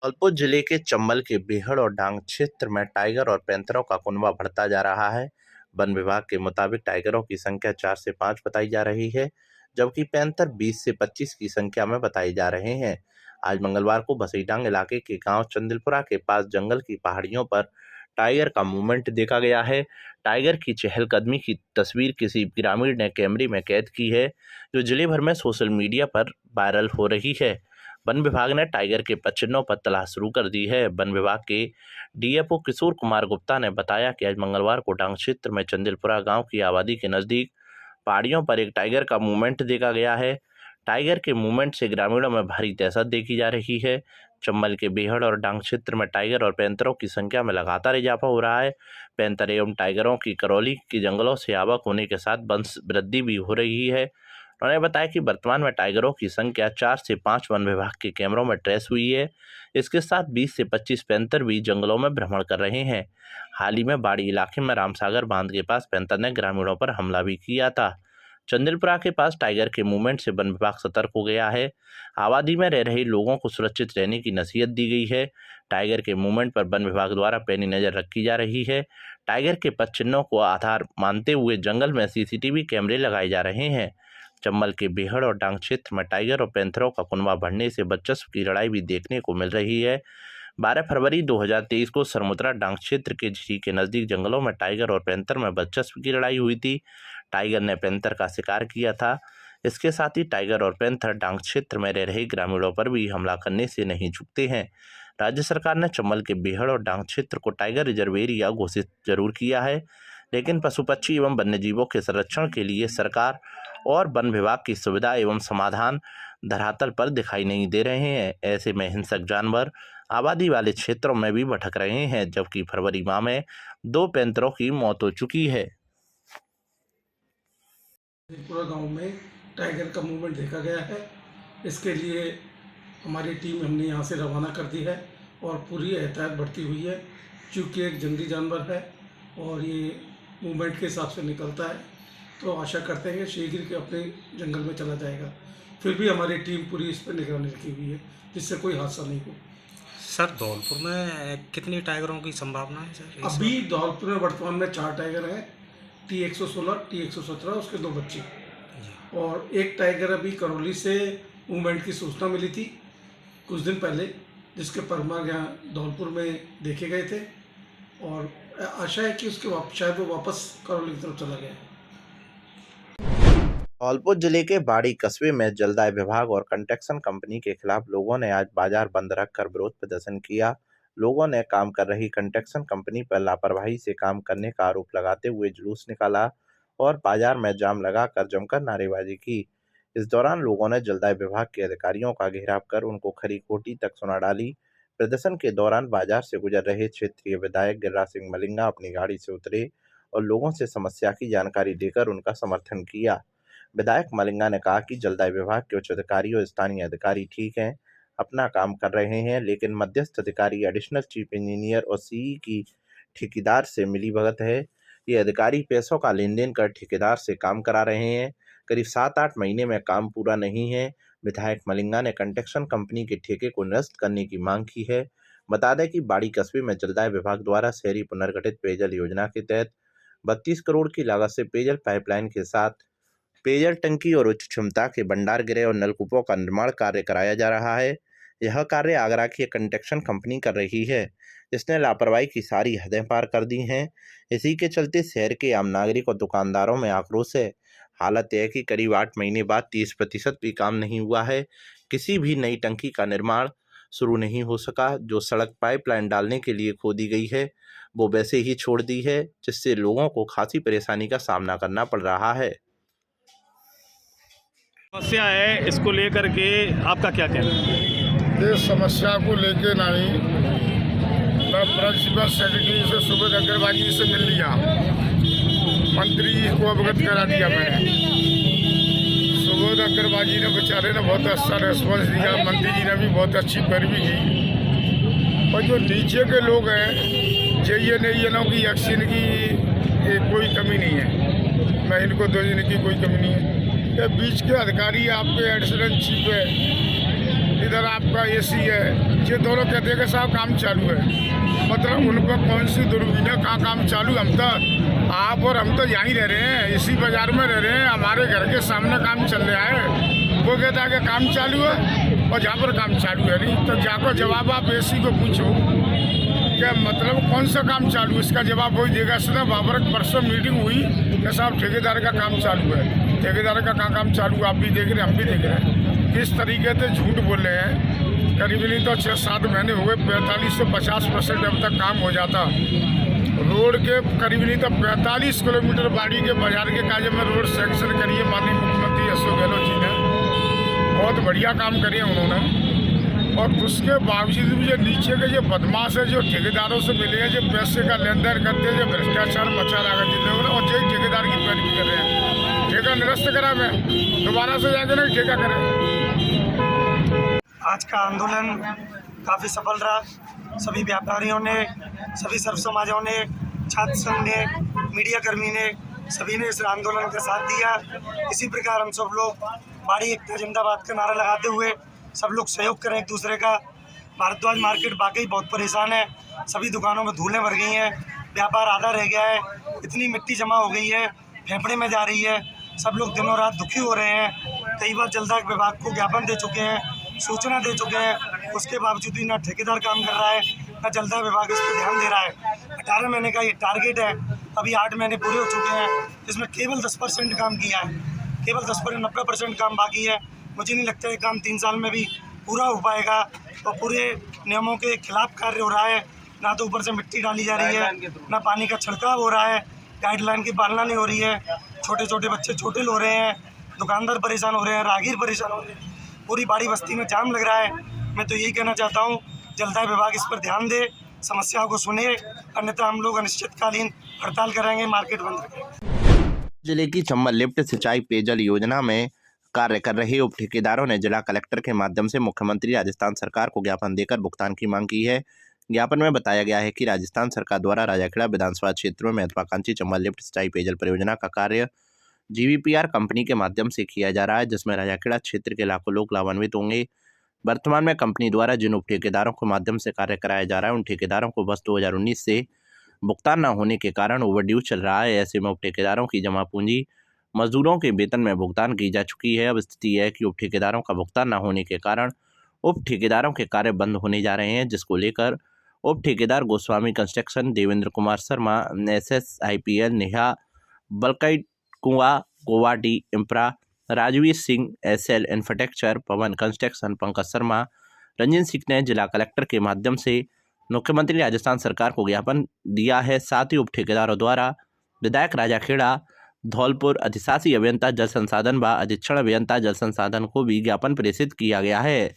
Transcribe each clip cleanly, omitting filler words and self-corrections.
धौलपुर जिले के चंबल के बेहड़ और डांग क्षेत्र में टाइगर और पैंतरों का कुनबा बढ़ता जा रहा है। वन विभाग के मुताबिक टाइगरों की संख्या 4 से 5 बताई जा रही है, जबकि पैंतर 20 से 25 की संख्या में बताए जा रहे हैं। आज मंगलवार को बसईडांग इलाके के गांव चंदिलपुरा के पास जंगल की पहाड़ियों पर टाइगर का मूवमेंट देखा गया है। टाइगर की चहलकदमी की तस्वीर किसी ग्रामीण ने कैमरे में कैद की है, जो जिले भर में सोशल मीडिया पर वायरल हो रही है। वन विभाग ने टाइगर के पचिन्हों पर तलाश शुरू कर दी है। वन विभाग के डीएफओ किशोर कुमार गुप्ता ने बताया कि आज मंगलवार को डांग क्षेत्र में चंदिलपुरा गांव की आबादी के नजदीक पहाड़ियों पर एक टाइगर का मूवमेंट देखा गया है। टाइगर के मूवमेंट से ग्रामीणों में भारी दहशत देखी जा रही है। चंबल के बेहड़ और डांग क्षेत्र में टाइगर और पैंतरों की संख्या में लगातार इजाफा हो रहा है। पैंतर एवं टाइगरों की करौली के जंगलों से आवक होने के साथ वंश वृद्धि भी हो रही है। उन्होंने बताया कि वर्तमान में टाइगरों की संख्या 4 से 5 वन विभाग के कैमरों में ट्रेस हुई है। इसके साथ 20 से 25 पैंतर भी जंगलों में भ्रमण कर रहे हैं। हाल ही में बाड़ी इलाके में रामसागर बांध के पास पैंतर ने ग्रामीणों पर हमला भी किया था। चंदिलपुरा के पास टाइगर के मूवमेंट से वन विभाग सतर्क हो गया है। आबादी में रह रहे लोगों को सुरक्षित रहने की नसीहत दी गई है। टाइगर के मूवमेंट पर वन विभाग द्वारा पैनी नजर रखी जा रही है। टाइगर के पद चिन्हों को आधार मानते हुए जंगल में सीसीटीवी कैमरे लगाए जा रहे हैं। चंबल के बेहड़ और डांग क्षेत्र में टाइगर और पैंथरों का कुनबा बढ़ने से वर्चस्व की लड़ाई भी देखने को मिल रही है। 12 फरवरी 2023 को सरमुद्रा डांग क्षेत्र के झील के नज़दीक जंगलों में टाइगर और पैंथर में वर्चस्व की लड़ाई हुई थी। टाइगर ने पैंथर का शिकार किया था। इसके साथ ही टाइगर और पैंथर डांग क्षेत्र में रह रहे ग्रामीणों पर भी हमला करने से नहीं झुकते हैं। राज्य सरकार ने चंबल के बेहड़ और डांग क्षेत्र को टाइगर रिजर्व एरिया घोषित जरूर किया है, लेकिन पशु पक्षी एवं वन्यजीवों के संरक्षण के लिए सरकार और वन विभाग की सुविधा एवं समाधान धरातल पर दिखाई नहीं दे रहे हैं। ऐसे में हिंसक जानवर आबादी वाले क्षेत्रों में भी भटक रहे हैं, जबकि फरवरी माह में 2 पैंतरों की मौत हो चुकी है। पूरा गांव में टाइगर का मूवमेंट देखा गया है। इसके लिए हमारी टीम हमने यहां से रवाना कर दी है और पूरी एहतियात बढ़ती हुई है, क्योंकि एक जंगली जानवर है और ये मूवमेंट के हिसाब से निकलता है, तो आशा करते हैं कि शीघ्र के अपने जंगल में चला जाएगा। फिर भी हमारी टीम पूरी इस पर निगरानी रखी हुई है, जिससे कोई हादसा नहीं हो। सर, धौलपुर में कितनी टाइगरों की संभावना है सर? अभी धौलपुर में वर्तमान में 4 टाइगर हैं, T116, T117, उसके 2 बच्चे, और एक टाइगर अभी करौली से मूवमेंट की सूचना मिली थी कुछ दिन पहले, जिसके परमार यहाँ धौलपुर में देखे गए थे, और आशा है कि उसके शायद वो वापस करौली की तरफ चला गया है। धौलपुर जिले के बाड़ी कस्बे में जलदाय विभाग और कंस्ट्रक्शन कंपनी के खिलाफ लोगों ने आज बाजार बंद रखकर विरोध प्रदर्शन किया। लोगों ने काम कर रही कंस्ट्रक्शन कंपनी पर लापरवाही से काम करने का आरोप लगाते हुए जुलूस निकाला और बाजार में जाम लगाकर जमकर नारेबाजी की। इस दौरान लोगों ने जलदाय विभाग के अधिकारियों का घेराव कर उनको खरी खोटी तक सुना डाली। प्रदर्शन के दौरान बाजार से गुजर रहे क्षेत्रीय विधायक गिरिराज सिंह मलिंगा अपनी गाड़ी से उतरे और लोगों से समस्या की जानकारी देकर उनका समर्थन किया। विधायक मलिंगा ने कहा कि जलदाय विभाग के उच्च अधिकारी और स्थानीय अधिकारी ठीक हैं, अपना काम कर रहे हैं, लेकिन मध्यस्थ अधिकारी एडिशनल चीफ इंजीनियर और सीई की ठेकेदार से मिलीभगत है। ये अधिकारी पैसों का लेन देन कर ठेकेदार से काम करा रहे हैं। करीब 7-8 महीने में काम पूरा नहीं है। विधायक मलिंगा ने कंस्ट्रक्शन कंपनी के ठेके को निरस्त करने की मांग की है। बता दें कि बाड़ी कस्बे में जलदाय विभाग द्वारा शहरी पुनर्गठित पेयजल योजना के तहत 32 करोड़ की लागत से पेयजल पाइपलाइन के साथ पेयजल टंकी और उच्च क्षमता के भंडार गृह और नलकूपों का निर्माण कार्य कराया जा रहा है। यह कार्य आगरा की कंस्ट्रक्शन कंपनी कर रही है, जिसने लापरवाही की सारी हदें पार कर दी हैं। इसी के चलते शहर के आम नागरिक और दुकानदारों में आक्रोश है। हालत यह है कि करीब 8 महीने बाद 30% भी काम नहीं हुआ है। किसी भी नई टंकी का निर्माण शुरू नहीं हो सका। जो सड़क पाइपलाइन डालने के लिए खोदी गई है, वो वैसे ही छोड़ दी है, जिससे लोगों को खासी परेशानी का सामना करना पड़ रहा है। समस्या है, इसको लेकर के आपका क्या कहना है? इस समस्या को लेके नहीं, मैं प्रिंसिपल सेक्रेटरी से सुबोध अग्रवाल जी से मिल लिया, मंत्री जी को अवगत करा दिया मैंने। सुबोध अग्रवाल जी ने बेचारे ने बहुत अच्छा रिस्पॉन्स दिया, मंत्री जी ने भी बहुत अच्छी पैरवी की। और जो नीचे के लोग हैं, ये नहीं ना कि एक्शन की कोई कमी नहीं है, मैं इनको देने की कोई कमी नहीं है। ये बीच के अधिकारी आपके एडिशनल चीफ है, इधर आपका एसी है, ये दोनों कहते हैं कि साहब काम चालू है। मतलब उन पर कौन सी दूरबीन है, कहाँ काम चालू? हम तो आप और हम तो यहीं रह रहे हैं, इसी बाजार में रह रहे हैं, हमारे घर के सामने काम चल रहा है। वो कहता है कि काम चालू है और जहाँ पर काम चालू है नहीं, तो जाकर जवाब आप एसी को पूछो क्या मतलब कौन सा काम चालू है, इसका जवाब वही देगा। इसने वहाँ पर परसों मीटिंग हुई कि साहब ठेकेदार का काम चालू है। ठेकेदार का कहाँ काम चालू, आप भी देख रहे हैं, हम भी देख रहे हैं। किस तरीके से झूठ बोल रहे हैं। करीब नहीं तो 6-7 महीने हुए, 45 से 50% अब तक काम हो जाता। रोड के करीब नहीं तो 45 किलोमीटर बाड़ी के बाजार के काजे में रोड सेक्शन करिए माननीय मुख्यमंत्री अशोक गहलोत जी ने, बहुत बढ़िया काम करे उन्होंने। और उसके बावजूद भी जो नीचे के जो बदमाश है, जो ठेकेदारों से मिले हैं, जो पैसे का लेन देन करते हैं, जो भ्रष्टाचार मचा रहा है जितने और जो ठेकेदार की पैरवी कर रहे हैं। ठेका निरस्त करा मैं दोबारा से जाके ना ठेका करें। आज का आंदोलन काफ़ी सफल रहा। सभी व्यापारियों ने, सभी सर्व समाजों ने, छात्र संघ ने, मीडिया कर्मी ने, सभी ने इस आंदोलन का साथ दिया। इसी प्रकार हम सब लोग बाड़ी एकता जिंदाबाद का नारा लगाते हुए सब लोग सहयोग करें एक दूसरे का। भारद्वाज मार्केट वाकई बहुत परेशान है, सभी दुकानों में धूलें भर गई हैं, व्यापार आधा रह गया है, इतनी मिट्टी जमा हो गई है, फेफड़े में जा रही है। सब लोग दिनों रात दुखी हो रहे हैं। कई बार जलदार विभाग को ज्ञापन दे चुके हैं, सूचना दे चुके हैं, उसके बावजूद भी ना ठेकेदार काम कर रहा है, ना जलदार विभाग इस पर ध्यान दे रहा है। 18 महीने का ये टारगेट है, अभी 8 महीने पूरे हो चुके हैं, इसमें केवल 10% काम किया है, केवल 10%, 90% काम बाकी है। मुझे नहीं लगता है काम 3 साल में भी पूरा हो पाएगा। और पूरे नियमों के खिलाफ कार्य हो रहा है, ना तो ऊपर से मिट्टी डाली जा रही है, ना पानी का छिड़काव हो रहा है, गाइडलाइन की पालना नहीं हो रही है। छोटे छोटे बच्चे छोटे हो रहे हैं, दुकानदार परेशान हो रहे हैं, राहगीर परेशान हो रहे हैं, पूरी बाड़ी बस्ती में जाम लग रहा है। मैं तो यही कहना चाहता हूँ, जलदाय विभाग इस पर ध्यान दे, समस्याओं को सुने, अन्यथा हम लोग अनिश्चितकालीन हड़ताल कराएंगे, मार्केट बंद रखेंगे। जिले की चंबल लिफ्ट सिंचाई पेयजल योजना में कार्य कर रहे उप ठेकेदारों ने जिला कलेक्टर के माध्यम से मुख्यमंत्री राजस्थान सरकार को ज्ञापन देकर भुगतान की मांग की है। ज्ञापन में बताया गया है कि राजस्थान सरकार द्वारा राजाखेड़ा विधानसभा क्षेत्र में महत्वाकांक्षी चंबल लिफ्ट सिंचाई पेयजल परियोजना का कार्य GVPR कंपनी के माध्यम से किया जा रहा है, जिसमें राजाखेड़ा क्षेत्र के लाखों लोग लाभान्वित होंगे। वर्तमान में कंपनी द्वारा जिन उप ठेकेदारों के माध्यम से कार्य कराया जा रहा है, उन ठेकेदारों को वर्ष 2019 से भुगतान न होने के कारण ओवरड्यू चल रहा है। ऐसे में उप ठेकेदारों की जमा पूंजी मजदूरों के वेतन में भुगतान की जा चुकी है। अब स्थिति है कि उप ठेकेदारों का भुगतान न होने के कारण उप ठेकेदारों के कार्य बंद होने जा रहे हैं, जिसको लेकर उप ठेकेदार गोस्वामी कंस्ट्रक्शन, देवेंद्र कुमार शर्मा, SSIPL, नेहा बलकई, कुआ गोवाटी infra, Rajveer Singh SL infrastructure, Pawan construction, Pankaj Sharma, Ranjan Singh ने जिला कलेक्टर के माध्यम से मुख्यमंत्री राजस्थान सरकार को ज्ञापन दिया है। साथ ही उप ठेकेदारों द्वारा विधायक राजाखेड़ा, धौलपुर अधिशासी अभियंता जल संसाधन व अधीक्षण अभियंता जल संसाधन को भी ज्ञापन प्रेषित किया गया है।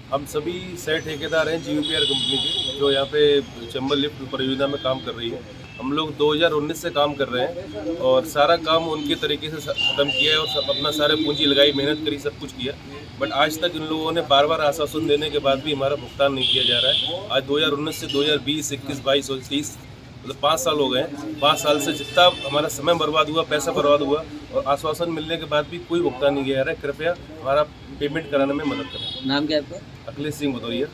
हम सभी 6 ठेकेदार हैं GVPR कंपनी के, जो यहाँ पे चंबल लिफ्ट परियोजना में काम कर रही है। हम लोग 2019 से काम कर रहे हैं और सारा काम उनके तरीके से ख़त्म किया है और अपना सारे पूंजी लगाई, मेहनत करी, सब कुछ किया। बट आज तक इन लोगों ने बार आश्वासन देने के बाद भी हमारा भुगतान नहीं किया जा रहा है। आज 2019 से 2020, 21, 22 और 23 मतलब 5 साल हो गए हैं। 5 साल से जितना हमारा समय बर्बाद हुआ, पैसा बर्बाद हुआ और आश्वासन मिलने के बाद भी कोई भुगतान नहीं किया जा रहा है। कृपया हमारा पेमेंट कराने में मदद करें। नाम क्या है आपका? अखिलेश सिंह भदौरिया।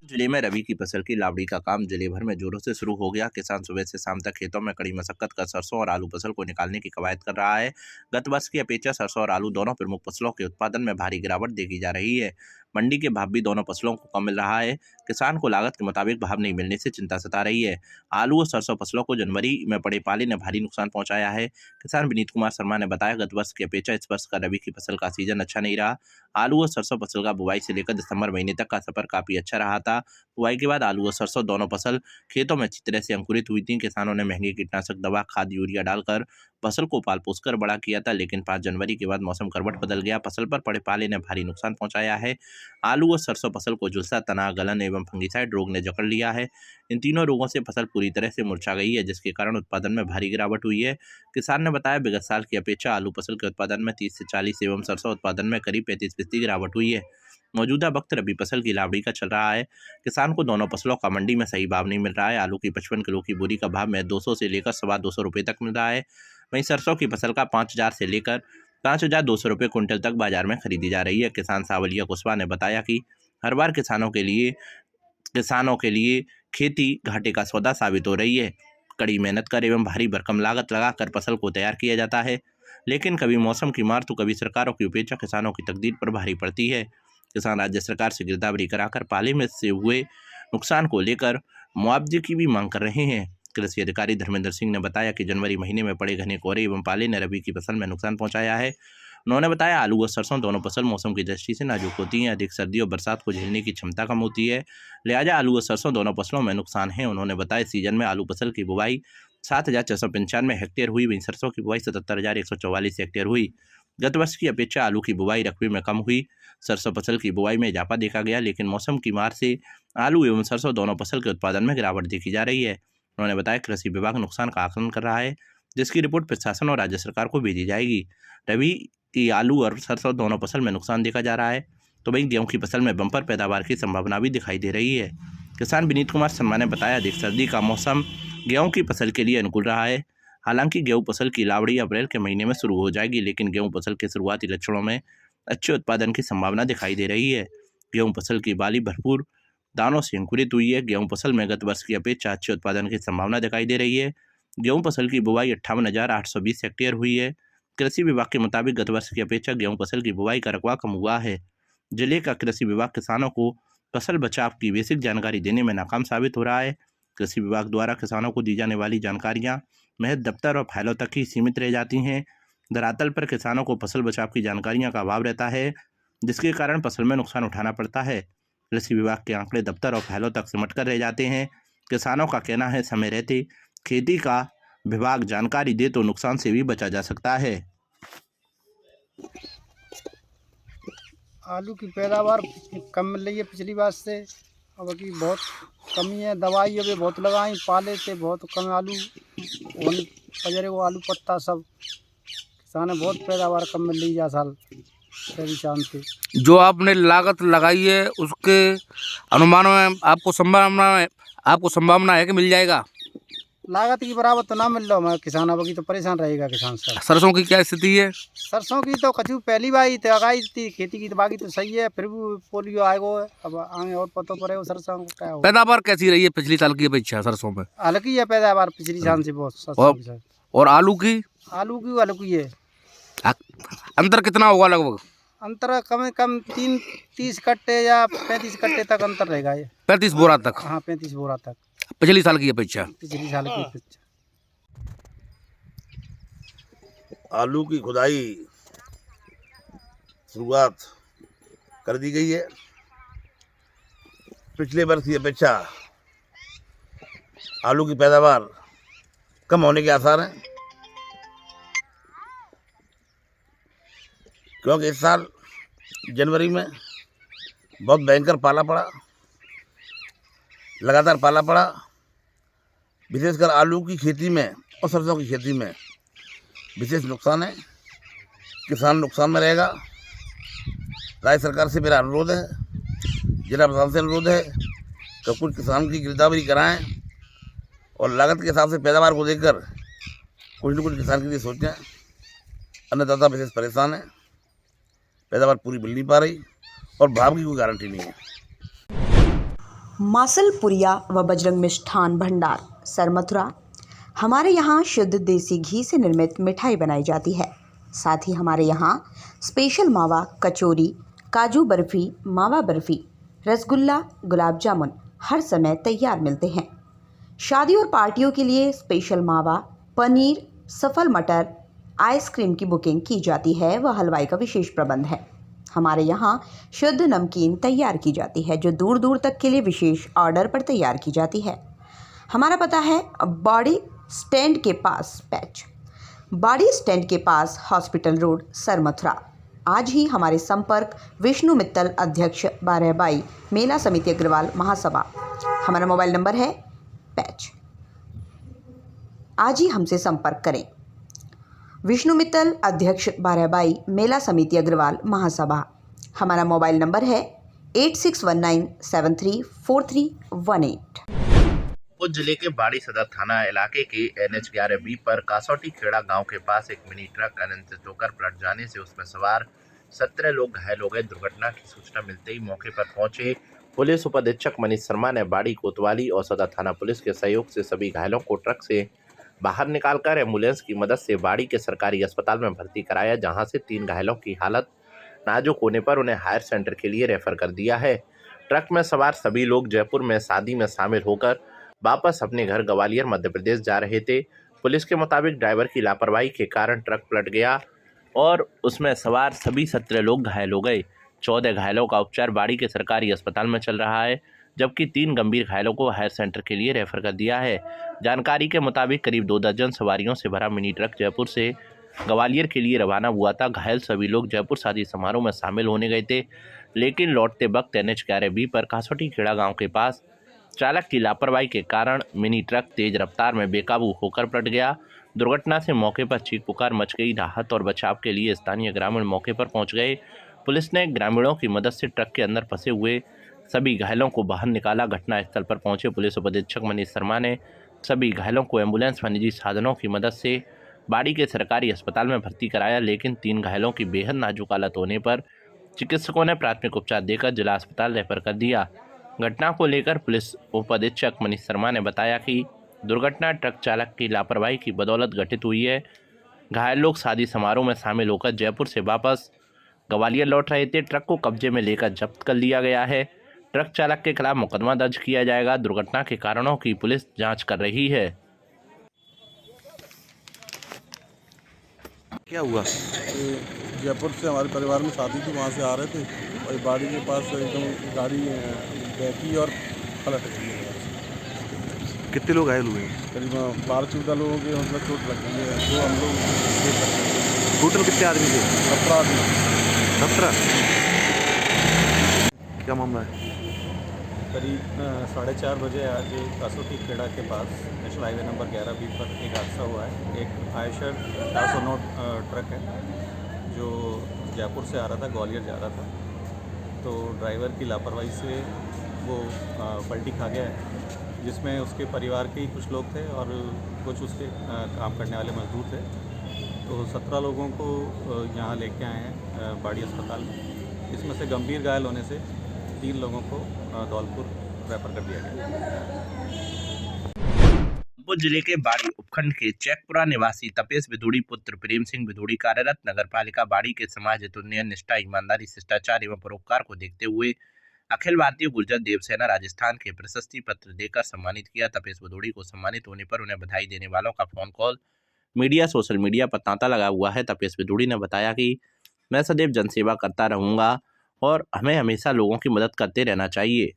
जिले में रबी की फसल की लावड़ी का काम जिले भर में जोरों से शुरू हो गया। किसान सुबह से शाम तक खेतों में कड़ी मशक्कत कर सरसों और आलू फसल को निकालने की कवायद कर रहा है। गत वर्ष की अपेक्षा सरसों और आलू दोनों प्रमुख फसलों के उत्पादन में भारी गिरावट देखी जा रही है। मंडी के भाव भी दोनों फसलों को कम मिल रहा है। किसान को लागत के मुताबिक भाव नहीं मिलने से चिंता सता रही है। आलू और सरसों फसलों को जनवरी में पड़े पाले ने भारी नुकसान पहुंचाया है। किसान विनीत कुमार शर्मा ने बताया, गत वर्ष की अपेक्षा इस वर्ष का रबी की फसल का सीजन अच्छा नहीं रहा। आलू और सरसों फसल का बुआई से लेकर दिसंबर महीने तक का सफर काफी अच्छा रहा था। बुआई के बाद आलू और सरसों दोनों फसल खेतों में अच्छी तरह से अंकुरित हुई थी। किसानों ने महंगी कीटनाशक दवा, खाद, यूरिया डालकर फसल को पाल पोस कर बड़ा किया था, लेकिन 5 जनवरी के बाद मौसम करवट बदल गया। फसल पर पड़े पाले ने भारी नुकसान पहुंचाया है। आलू और सरसों फसल को झुलसा, तना, गलन एवं फंगिसाइड रोग ने जकड़ लिया है। इन तीनों रोगों से फसल पूरी तरह से मुरझा गई है, जिसके कारण उत्पादन में भारी गिरावट हुई है। किसान ने बताया, विगत साल की अपेक्षा आलू फसल के उत्पादन में 30 से 40 एवं सरसों उत्पादन में करीब 35% गिरावट हुई है। मौजूदा वक्त रबी फसल की लावड़ी का चल रहा है। किसान को दोनों फसलों का मंडी में सही भाव नहीं मिल रहा है। आलू की 55 किलो की बोरी का भाव में 200 से लेकर 225 रुपये तक मिल रहा है। वहीं सरसों की फसल का 5000 से लेकर 5,200 रुपये कुंटल तक बाजार में खरीदी जा रही है। किसान सावलिया कुशवाहा ने बताया कि हर बार किसानों के लिए खेती घाटे का सौदा साबित हो रही है। कड़ी मेहनत कर एवं भारी भरकम लागत लगाकर फसल को तैयार किया जाता है, लेकिन कभी मौसम की मार तो कभी सरकारों की उपेक्षा किसानों की तकदीर पर भारी पड़ती है। किसान राज्य सरकार से गिरदावरी कराकर पाले में से हुए नुकसान को लेकर मुआवजे की भी मांग कर रहे हैं। कृषि अधिकारी धर्मेंद्र सिंह ने बताया कि जनवरी महीने में पड़े घने कोहरे एवं पाले ने रबी की फसल में नुकसान पहुंचाया है। उन्होंने बताया आलू और सरसों दोनों फसल मौसम की दृष्टि से नाजुक होती हैं। अधिक सर्दी और बरसात को झेलने की क्षमता कम होती है, लिहाजा आलू और सरसों दोनों फसलों में नुकसान है। उन्होंने बताया सीजन में आलू फसल की बुवाई 7,495 हेक्टेयर हुई, वहीं सरसों की बुवाई 77,144 हेक्टेयर हुई। गत वर्ष की अपेक्षा आलू की बुवाई रकबे में कम हुई। सरसों फसल की बुवाई में इजाफा देखा गया, लेकिन मौसम की मार से आलू एवं सरसों दोनों फसल के उत्पादन में गिरावट देखी जा रही है। उन्होंने बताया कृषि विभाग नुकसान का आकलन कर रहा है, जिसकी रिपोर्ट प्रशासन और राज्य सरकार को भेजी जाएगी। रबी की आलू और सरसों दोनों फसल में नुकसान देखा जा रहा है, तो वहीं गेहूं की फसल में बम्पर पैदावार की संभावना भी दिखाई दे रही है। किसान विनीत कुमार शर्मा ने बताया अधिक सर्दी का मौसम गेहूं की फसल के लिए अनुकूल रहा है। हालांकि गेहूं फसल की लावड़ी अप्रैल के महीने में शुरू हो जाएगी, लेकिन गेहूं फसल के शुरुआती लक्षणों में अच्छे उत्पादन की संभावना दिखाई दे रही है। गेहूं फसल की बाली भरपूर दानों से अंकुरित हुई है। गेहूं फसल में गत वर्ष की अपेक्षा अच्छे उत्पादन की संभावना दिखाई दे रही है। गेहूं फसल की बुवाई 58,820 हेक्टेयर हुई है। कृषि विभाग के मुताबिक गत वर्ष की अपेक्षा गेहूं फसल की बुवाई का रकबा कम हुआ है। जिले का कृषि विभाग किसानों को फसल बचाव की बेसिक जानकारी देने में नाकाम साबित हो रहा है। कृषि विभाग द्वारा किसानों को दी जाने वाली जानकारियां महज दफ्तर और फाइलों तक ही सीमित रह जाती हैं। धरातल पर किसानों को फसल बचाव की जानकारियां का अभाव रहता है, जिसके कारण फसल में नुकसान उठाना पड़ता है। कृषि विभाग के आंकड़े दफ्तर और फाइलों तक सिमट कर रह जाते हैं। किसानों का कहना है समय रहते खेती का विभाग जानकारी दे तो नुकसान से भी बचा जा सकता है। आलू की पैदावार कम मिल रही है पिछली बार से, अब की बहुत कमी है। दवाई अभी बहुत लगाई, पाले से बहुत कम आलू पजरे को आलू पत्ता सब किसान है, बहुत पैदावार कम मिल रही है साल चांद से। जो आपने लागत लगाई है उसके अनुमान में आपको संभावना है कि मिल जाएगा? लागत की बराबर तो ना मिल रहा हमारे किसान, अब की तो परेशान रहेगा किसान सर। सरसों की क्या स्थिति है? सरसों की तो कचू पहली बार ही लगाई थी खेती की, तो बाकी तो सही है, फिर भी पोलियो आएगा, अब आगे और पता पड़ेगा सरसों को क्या होगा। पैदावार कैसी रही है पिछली साल की अपेक्षा सरसों में? हल्की है पैदावार पिछली साल से बहुत। और आलू की हल्की है। अंतर कितना होगा लगभग? अंतर कम से कम 30 कट्टे या 35 कट्टे तक अंतर रहेगा ये। 35 बोरा तक? हाँ 35 बोरा तक पिछली साल की अपेक्षा। पिछली साल की अपेक्षा। आलू की खुदाई शुरुआत कर दी गई है। पिछले वर्ष की अपेक्षा आलू की पैदावार कम होने के आसार हैं, क्योंकि इस साल जनवरी में बहुत भयंकर पाला पड़ा, लगातार पाला पड़ा। विशेषकर आलू की खेती में और सरसों की खेती में विशेष नुकसान है। किसान नुकसान में रहेगा। राज्य सरकार से मेरा अनुरोध है, जिला प्रशासन से अनुरोध है तो कुछ किसान की गिरदावरी कराएं और लागत के हिसाब से पैदावार को देखकर कुछ न कुछ किसान के लिए सोचें। अन्नदाता विशेष परेशान है, पैदावार पूरी मिल नहीं पा रही और भाव की कोई गारंटी नहीं है। मासलपुरिया व बजरंग मिष्ठान भंडार सरमथुरा। हमारे यहाँ शुद्ध देसी घी से निर्मित मिठाई बनाई जाती है। साथ ही हमारे यहाँ स्पेशल मावा कचौरी, काजू बर्फ़ी, मावा बर्फ़ी, रसगुल्ला, गुलाब जामुन हर समय तैयार मिलते हैं। शादी और पार्टियों के लिए स्पेशल मावा, पनीर, सफल मटर, आइसक्रीम की बुकिंग की जाती है व हलवाई का विशेष प्रबंध है। हमारे यहाँ शुद्ध नमकीन तैयार की जाती है, जो दूर दूर तक के लिए विशेष ऑर्डर पर तैयार की जाती है। हमारा पता है बाड़ी स्टैंड के पास पैच, बाड़ी स्टैंड के पास हॉस्पिटल रोड, सरमथुरा। आज ही हमारे संपर्क विष्णु मित्तल, अध्यक्ष 12/22 मेला समिति अग्रवाल महासभा। हमारा मोबाइल नंबर है पैच। आज ही हमसे संपर्क करें। विष्णु मित्तल, अध्यक्ष 12/22 मेला समिति अग्रवाल महासभा। हमारा मोबाइल नंबर है 8619734318। उस जिले के बाड़ी सदर थाना इलाके के NH 11B पर कासौटी खेड़ा गांव के पास एक मिनी ट्रक अनियंत्रित होकर पलट जाने से उसमें सवार 17 लोग घायल हो गए। दुर्घटना की सूचना मिलते ही मौके पर पहुंचे पुलिस उपाधीक्षक मनीष शर्मा ने बाड़ी कोतवाली और सदर थाना पुलिस के सहयोग से सभी घायलों को ट्रक से बाहर निकालकर एम्बुलेंस की मदद से बाड़ी के सरकारी अस्पताल में भर्ती कराया, जहां से 3 घायलों की हालत नाजुक होने पर उन्हें हायर सेंटर के लिए रेफर कर दिया है। ट्रक में सवार सभी लोग जयपुर में शादी में शामिल होकर वापस अपने घर ग्वालियर मध्य प्रदेश जा रहे थे। पुलिस के मुताबिक ड्राइवर की लापरवाही के कारण ट्रक पलट गया और उसमें सवार सभी 17 लोग घायल हो गए। 14 घायलों का उपचार बाड़ी के सरकारी अस्पताल में चल रहा है, जबकि 3 गंभीर घायलों को हायर सेंटर के लिए रेफर कर दिया है। जानकारी के मुताबिक करीब 2 दर्जन सवारियों से भरा मिनी ट्रक जयपुर से ग्वालियर के लिए रवाना हुआ था। घायल सभी लोग जयपुर शादी समारोह में शामिल होने गए थे, लेकिन लौटते वक्त NH 11B पर कासौटी खेड़ा गांव के पास चालक की लापरवाही के कारण मिनी ट्रक तेज रफ्तार में बेकाबू होकर पलट गया। दुर्घटना से मौके पर चीख पुकार मच गई। राहत और बचाव के लिए स्थानीय ग्रामीण मौके पर पहुंच गए। पुलिस ने ग्रामीणों की मदद से ट्रक के अंदर फंसे हुए सभी घायलों को बाहर निकाला। घटनास्थल पर पहुंचे पुलिस उपाधीक्षक मनीष शर्मा ने सभी घायलों को एम्बुलेंस व निजी साधनों की मदद से बाड़ी के सरकारी अस्पताल में भर्ती कराया, लेकिन 3 घायलों की बेहद नाजुक हालत होने पर चिकित्सकों ने प्राथमिक उपचार देकर जिला अस्पताल रेफर कर दिया। घटना को लेकर पुलिस उपाधीक्षक मनीष शर्मा ने बताया कि दुर्घटना ट्रक चालक की लापरवाही की बदौलत घटित हुई है। घायल लोग शादी समारोह में शामिल होकर जयपुर से वापस ग्वालियर लौट रहे थे। ट्रक को कब्जे में लेकर जब्त कर लिया गया है। ट्रक चालक के खिलाफ मुकदमा दर्ज किया जाएगा। दुर्घटना के कारणों की पुलिस जांच कर रही है। क्या हुआ? जयपुर से हमारे परिवार में शादी थी, वहाँ से आ रहे थे और बाड़ी के पास एकदम गाड़ी बैठी और पलट गई। कितने लोग घायल हुए? करीब 12-14 लोगों के मतलब चोट लग गई है। जो हम लोग टोटल कितने आदमी थे? 17 आदमी। 17? क्या मामला है? करीब 4:30 बजे आज कासौटी खेड़ा के पास नेशनल हाईवे नंबर 11B पर एक हादसा हुआ है। एक आयशर 409 ट्रक है जो जयपुर से आ रहा था, ग्वालियर जा रहा था। तो ड्राइवर की लापरवाही से वो पलटी खा गया है, जिसमें उसके परिवार के ही कुछ लोग थे और कुछ उसके काम करने वाले मजदूर थे। तो 17 लोगों को यहाँ लेके आए हैं बाड़ी अस्पताल में। इसमें से गंभीर घायल होने से 3 लोगों को धौलपुर रेफर कर दिया गया। जिले के बाड़ी उपखंड के चैकपुरा निवासी तपेश विधुड़ी पुत्र प्रेम सिंह विधुड़ी कार्यरत नगरपालिका बाड़ी के समाज हित उन्नयन, निष्ठा, ईमानदारी, शिष्टाचार एवं परोपकार को देखते हुए अखिल भारतीय गुर्जर देव सेना राजस्थान के प्रशस्ति पत्र देकर सम्मानित किया। तपेश विधुड़ी को सम्मानित होने पर उन्हें बधाई देने वालों का phone call media, social media पर तांता लगा हुआ है। तपेश विधुड़ी ने बताया कि मैं सदैव जनसेवा करता रहूंगा और हमें हमेशा लोगों की मदद करते रहना चाहिए।